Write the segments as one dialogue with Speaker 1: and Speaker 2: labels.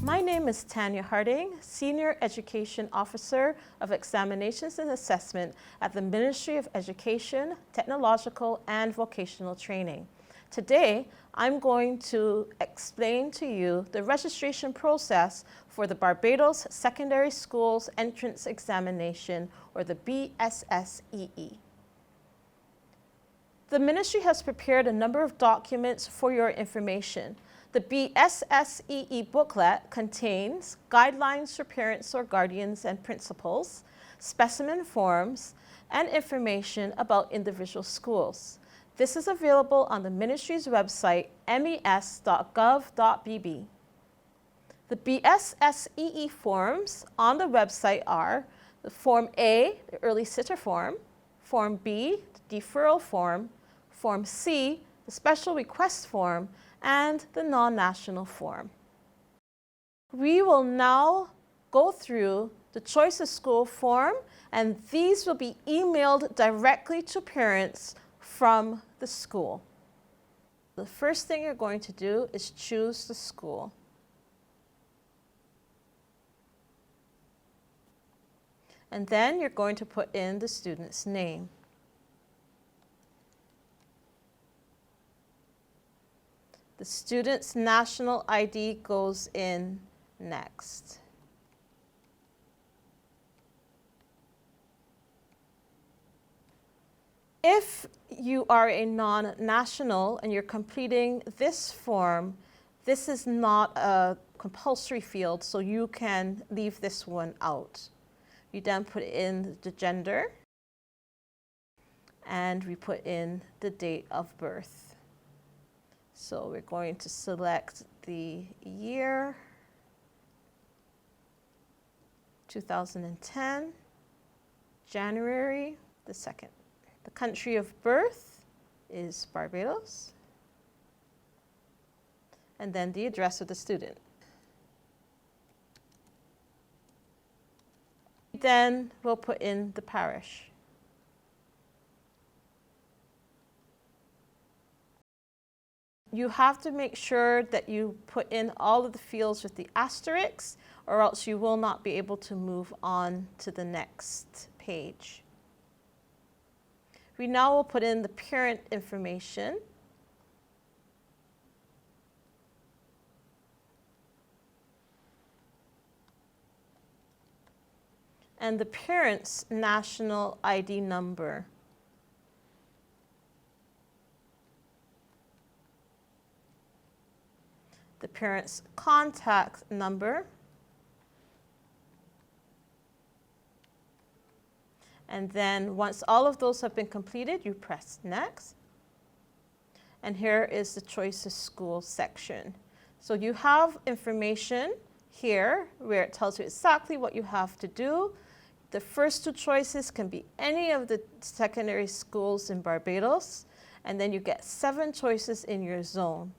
Speaker 1: My name is Tanya Harding, Senior Education Officer of Examinations and Assessment at the Ministry of Education, Technological and Vocational Training. Today, I'm going to explain to you the registration process for the Barbados Secondary Schools Entrance Examination, or the BSSEE. The Ministry has prepared a number of documents for your information. The BSSEE booklet contains guidelines for parents or guardians and principals, specimen forms, and information about individual schools. This is available on the Ministry's website, mes.gov.bb. The BSSEE forms on the website are the Form A, the Early Sitter Form, Form B, the Deferral Form, Form C, the Special Request Form, and the non-national form. We will now go through the choice of school form, and these will be emailed directly to parents from the school. The first thing you're going to do is choose the school. And then you're going to put in the student's name. The student's national ID goes in next. If you are a non-national and you're completing this form, this is not a compulsory field, so you can leave this one out. You then put in the gender, and we put in the date of birth. So we're going to select the year, 2010, January the 2nd. The country of birth is Barbados, and then the address of the student. Then we'll put in the parish. You have to make sure that you put in all of the fields with the asterisks, or else you will not be able to move on to the next page. We now will put in the parent information. And the parent's national ID number. The parent's contact number, and then once all of those have been completed, you press next. And here is the choice of school section. So you have information here where it tells you exactly what you have to do. The first two choices can be any of the secondary schools in Barbados, and then you get 7 choices in your zone.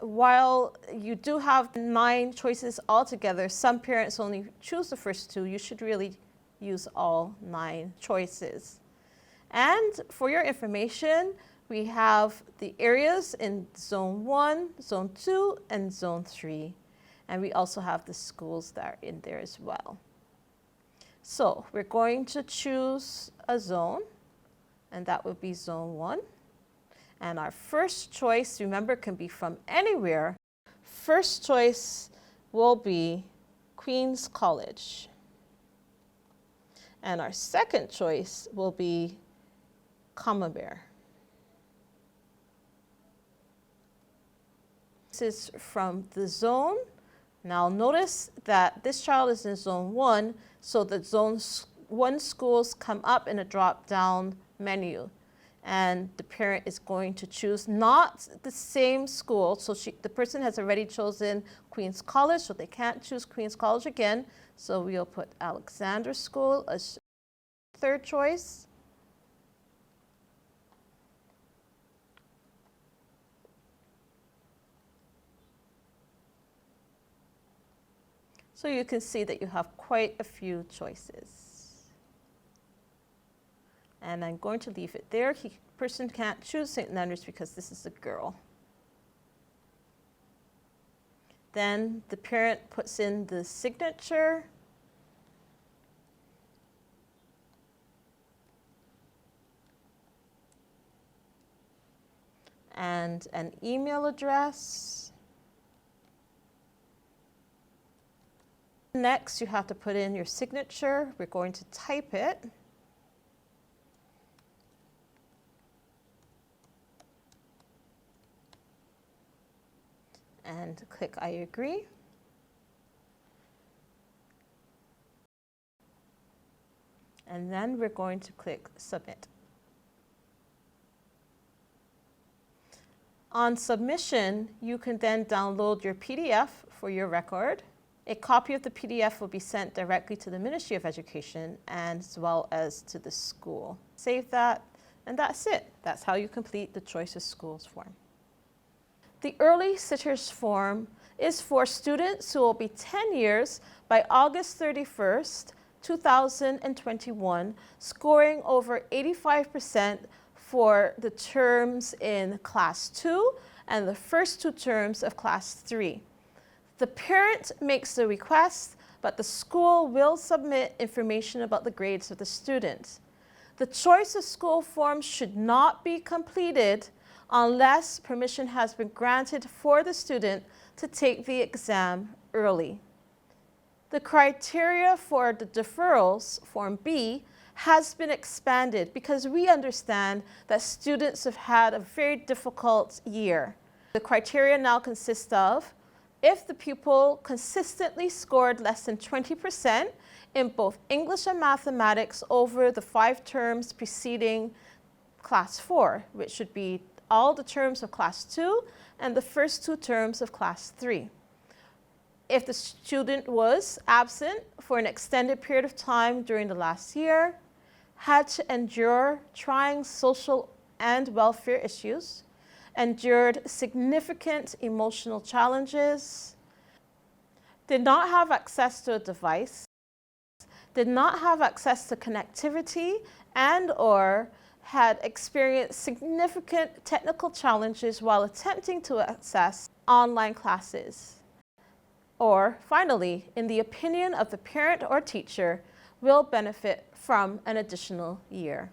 Speaker 1: While you do have 9 choices altogether, some parents only choose the first 2. You should really use all 9 choices. And for your information, we have the areas in Zone 1, Zone 2, and Zone 3. And we also have the schools that are in there as well. So we're going to choose a zone, and that would be Zone 1. And our first choice, remember, can be from anywhere. First choice will be Queen's College. And our second choice will be Camembert. This is from the zone. Now notice that this child is in Zone 1, so the Zone 1 schools come up in a drop-down menu. And the parent is going to choose not the same school. So the person has already chosen Queen's College, so they can't choose Queen's College again. So we'll put Alexander School as third choice. So you can see that you have quite a few choices. And I'm going to leave it there. Person can't choose St. Leonard's because this is a girl. Then the parent puts in the signature. And an email address. Next, you have to put in your signature. We're going to type it. And click I agree. And then we're going to click submit. On submission, you can then download your PDF for your record. A copy of the PDF will be sent directly to the Ministry of Education as well as to the school. Save that, and that's it. That's how you complete the Choice of Schools form. The Early Sitters form is for students who will be 10 years by August 31st, 2021, scoring over 85% for the terms in Class 2 and the first 2 terms of Class 3. The parent makes the request, but the school will submit information about the grades of the student. The Choice of School form should not be completed unless permission has been granted for the student to take the exam early. The criteria for the deferrals, Form B, has been expanded because we understand that students have had a very difficult year. The criteria now consist of if the pupil consistently scored less than 20% in both English and mathematics over the 5 terms preceding Class 4, which should be all the terms of Class 2 and the first 2 terms of Class 3. If the student was absent for an extended period of time during the last year, had to endure trying social and welfare issues, endured significant emotional challenges, did not have access to a device, did not have access to connectivity, and/or had experienced significant technical challenges while attempting to access online classes. Or finally, in the opinion of the parent or teacher, will benefit from an additional year.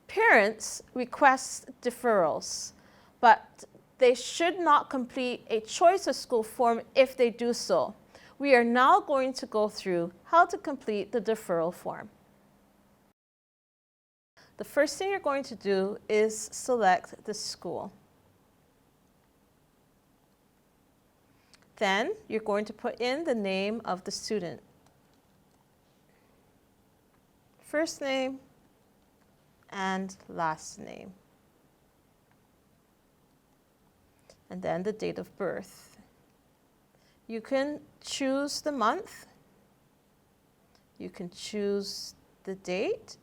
Speaker 1: Parents request deferrals, but they should not complete a Choice of School form if they do so. We are now going to go through how to complete the deferral form. The first thing you're going to do is select the school. Then you're going to put in the name of the student. First name and last name. And then the date of birth. You can choose the month. You can choose the date.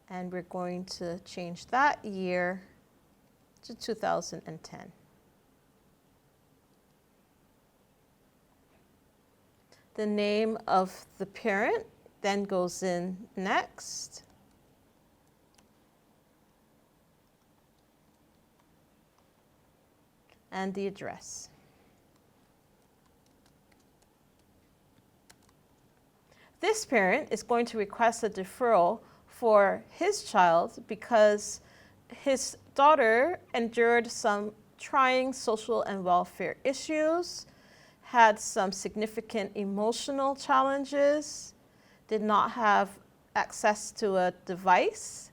Speaker 1: And we're going to change that year to 2010. The name of the parent then goes in next. And the address. This parent is going to request a deferral for his child because his daughter endured some trying social and welfare issues, had some significant emotional challenges, did not have access to a device,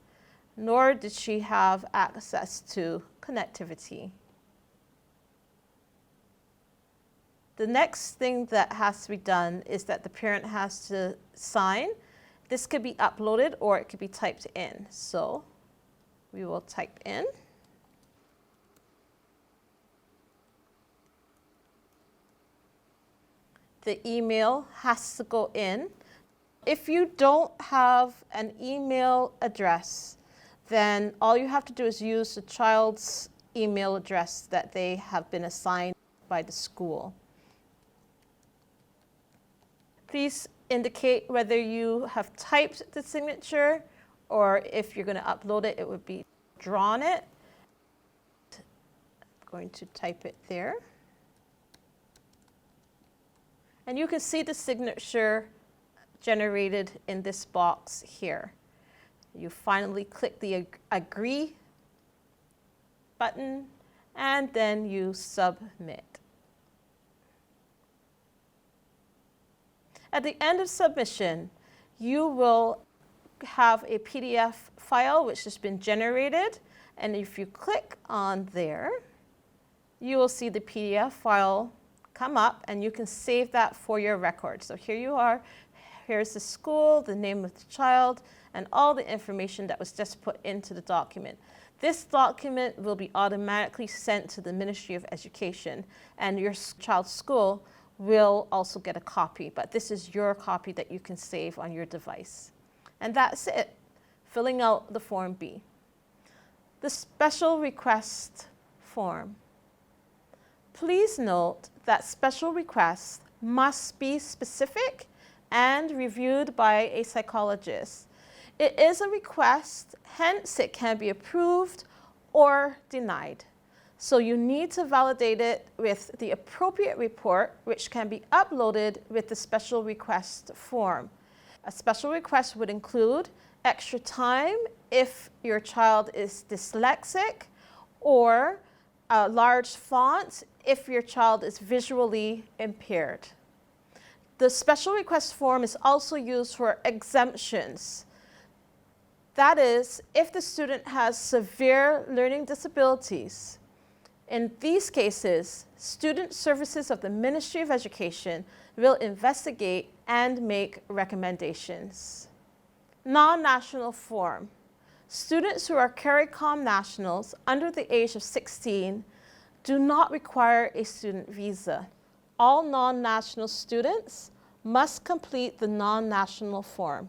Speaker 1: nor did she have access to connectivity. The next thing that has to be done is that the parent has to sign. This could be uploaded or it could be typed in. So we will type in. The email has to go in. If you don't have an email address, then all you have to do is use the child's email address that they have been assigned by the school. Please indicate whether you have typed the signature or if you're going to upload it, it would be drawn it. going to type it there. And you can see the signature generated in this box here. You finally click the Agree button, and then you submit. At the end of submission, you will have a PDF file which has been generated, and if you click on there, you will see the PDF file come up, and you can save that for your record. So here you are, here's the school, the name of the child, and all the information that was just put into the document. This document will be automatically sent to the Ministry of Education, and your child's school will also get a copy, but this is your copy that you can save on your device. And that's it, filling out the Form B. The special request form. Please note that special requests must be specific and reviewed by a psychologist. It is a request, hence it can be approved or denied. So you need to validate it with the appropriate report, which can be uploaded with the special request form. A special request would include extra time if your child is dyslexic, or a large font if your child is visually impaired. The special request form is also used for exemptions. That is, if the student has severe learning disabilities. In these cases, Student Services of the Ministry of Education will investigate and make recommendations. Non-national form. Students who are CARICOM nationals under the age of 16 do not require a student visa. All non-national students must complete the non-national form.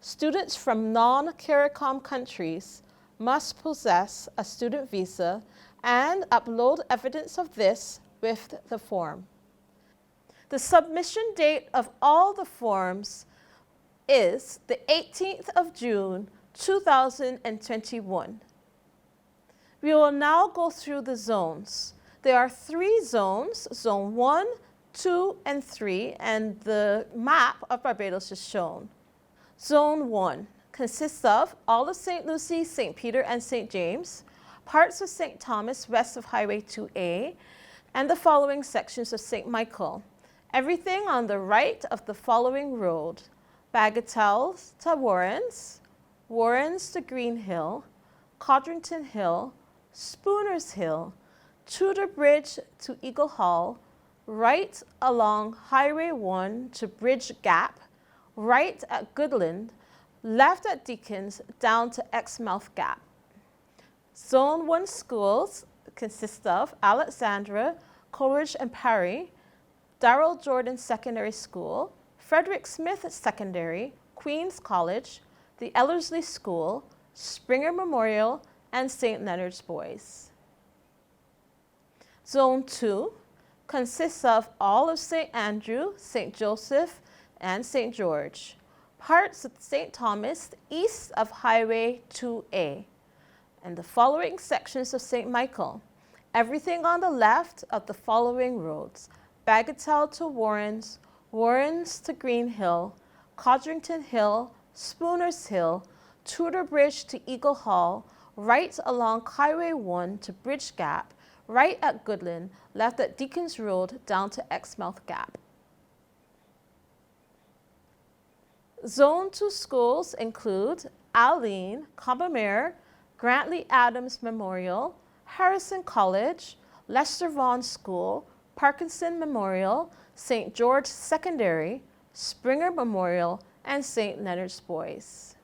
Speaker 1: Students from non-CARICOM countries must possess a student visa and upload evidence of this with the form. The submission date of all the forms is the 18th of June, 2021. We will now go through the zones. There are 3 zones, Zone 1, 2, and 3, and the map of Barbados is shown. Zone 1 consists of all of St. Lucie, St. Peter, and St. James, parts of St. Thomas west of Highway 2A, and the following sections of St. Michael. Everything on the right of the following road: Bagatelle to Warrens, Warrens to Green Hill, Codrington Hill, Spooner's Hill, Tudor Bridge to Eagle Hall, right along Highway 1 to Bridge Gap, right at Goodland, left at Deacons, down to Exmouth Gap. Zone 1 schools consist of Alexandra, Coleridge and Parry, Darrell Jordan Secondary School, Frederick Smith Secondary, Queen's College, the Ellerslie School, Springer Memorial, and St. Leonard's Boys. Zone 2 consists of all of St. Andrew, St. Joseph, and St. George, parts of St. Thomas east of Highway 2A, and the following sections of St. Michael. Everything on the left of the following roads: Bagatelle to Warrens, Warrens to Green Hill, Codrington Hill, Spooner's Hill, Tudor Bridge to Eagle Hall, right along Highway 1 to Bridge Gap, right at Goodland, left at Deacons Road, down to Exmouth Gap. Zone 2 schools include Aline, Combermere, Grantley Adams Memorial, Harrison College, Lester Vaughan School, Parkinson Memorial, St. George Secondary, Springer Memorial, and St. Leonard's Boys.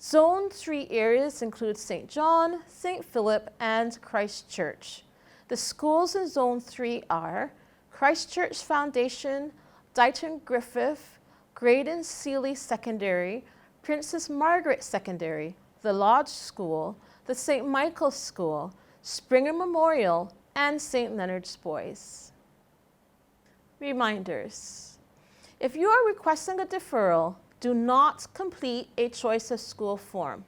Speaker 1: Zone 3 areas include St. John, St. Philip, and Christchurch. The schools in Zone 3 are Christchurch Foundation, Dighton Griffith, Graydon Seeley Secondary, Princess Margaret Secondary, the Lodge School, the St. Michael's School, Springer Memorial, and St. Leonard's Boys. Reminders. If you are requesting a deferral, do not complete a choice of school form.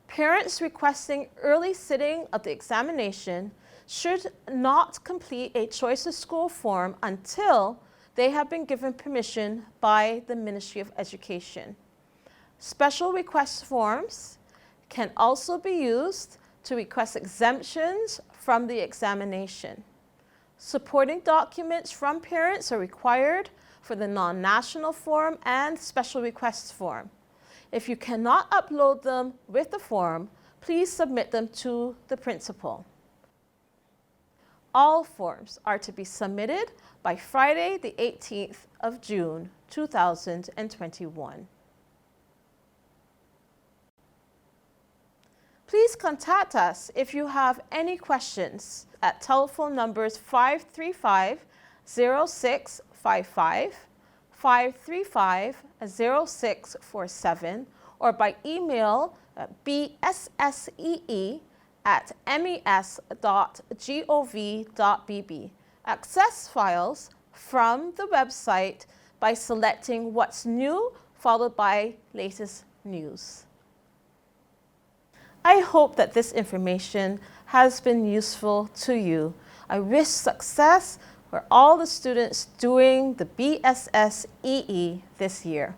Speaker 1: Parents requesting early sitting of the examination should not complete a choice of school form until they have been given permission by the Ministry of Education. Special request forms can also be used to request exemptions from the examination. Supporting documents from parents are required for the non-national form and special request form. If you cannot upload them with the form, please submit them to the principal. All forms are to be submitted by Friday, the 18th of June, 2021. Please contact us if you have any questions at telephone numbers 535-0655, 535-0647, or by email at bssee@mes.gov.bb. Access files from the website by selecting What's New, followed by Latest News. I hope that this information has been useful to you. I wish success for all the students doing the BSSEE this year.